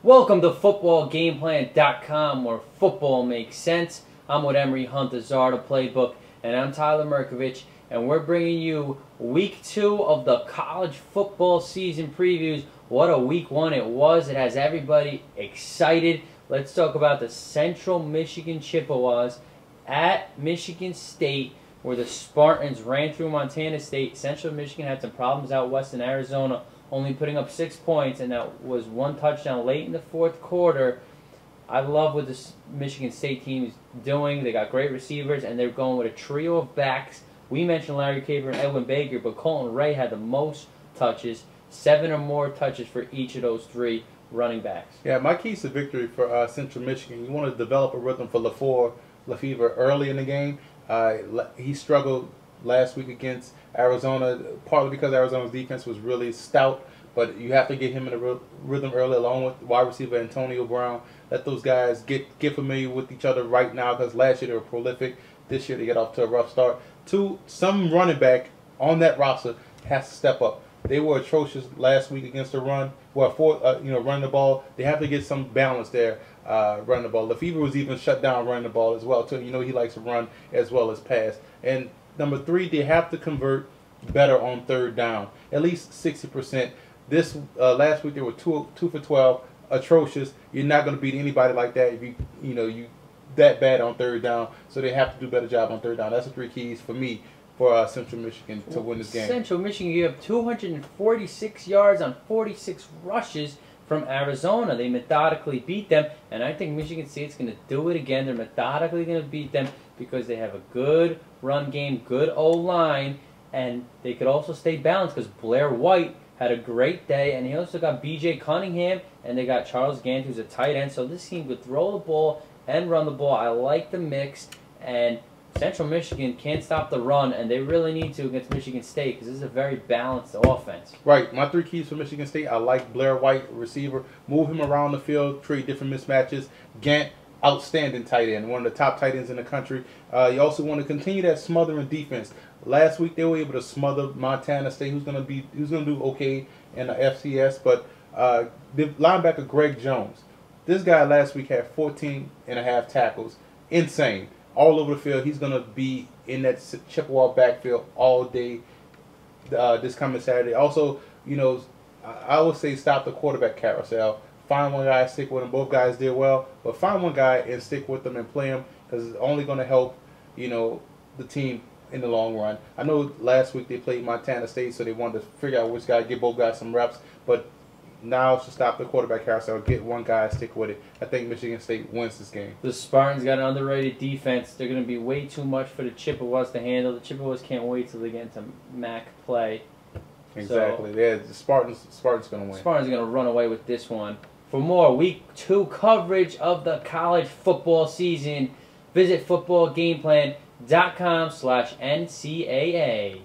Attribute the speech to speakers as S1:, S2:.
S1: Welcome to footballgameplan.com, where football makes sense. I'm with Emery Hunt, the Playbook, and I'm Tyler Merkovich, and we're bringing you Week 2 of the college football season previews. What a Week 1 it was. It has everybody excited. Let's talk about the Central Michigan Chippewas at Michigan State, where the Spartans ran through Montana State. Central Michigan had some problems out west in Arizona, only putting up 6 points, and that was one touchdown late in the fourth quarter. I love what this Michigan State team is doing. They got great receivers, and they're going with a trio of backs. We mentioned Larry Caver and Edwin Baker, but Colton Ray had the most touches, 7 or more touches for each of those 3 running backs.
S2: Yeah, my keys to victory for Central Michigan, you want to develop a rhythm for LeFevour early in the game. He struggled last week against Arizona, partly because Arizona's defense was really stout, but you have to get him in a rhythm early, along with wide receiver Antonio Brown. Let those guys get familiar with each other right now, because last year they were prolific. This year they get off to a rough start. Some running back on that roster has to step up. They were atrocious last week against the run. Running the ball. They have to get some balance there, running the ball. LeFevour was even shut down running the ball as well, too. You know, he likes to run as well as pass. And number 3, they have to convert better on third down, at least 60%. This last week they were 2 for 12, atrocious. You're not going to beat anybody like that if you that bad on third down. So they have to do a better job on third down. That's the 3 keys for me for Central Michigan to win this game.
S1: Central Michigan, you have 246 yards on 46 rushes from Arizona. They methodically beat them, and I think Michigan State's going to do it again. They're methodically going to beat them because they have a good run game, good O-line, and they could also stay balanced because Blair White had a great day, and he also got B.J. Cunningham, and they got Charles Gant, who's a tight end. So this team could throw the ball and run the ball. I like the mix, and Central Michigan can't stop the run, and they really need to against Michigan State because this is a very balanced offense.
S2: Right. My 3 keys for Michigan State, I like Blair White, receiver. Move him around the field, create different mismatches. Gant, outstanding tight end, one of the top tight ends in the country. You also want to continue that smothering defense. Last week they were able to smother Montana State, who's going to do okay in the FCS, but the linebacker Greg Jones, this guy last week had 14.5 tackles. Insane. All over the field. He's going to be in that Chippewa backfield all day this coming Saturday. Also, I would say stop the quarterback carousel. Find one guy, stick with him. Both guys did well, but find one guy and stick with them and play him, because it's only going to help, the team in the long run. I know last week they played Montana State, so they wanted to figure out which guy, give both guys some reps, but now to stop the quarterback carousel, get one guy, stick with it. I think Michigan State wins this game.
S1: The Spartans got an underrated defense. They're going to be way too much for the Chippewas to handle. The Chippewas can't wait till they get into MAC play.
S2: Exactly. Yeah, the Spartans going to win.
S1: Spartans are going to run away with this one. For more Week 2 coverage of the college football season, visit footballgameplan.com/NCAA.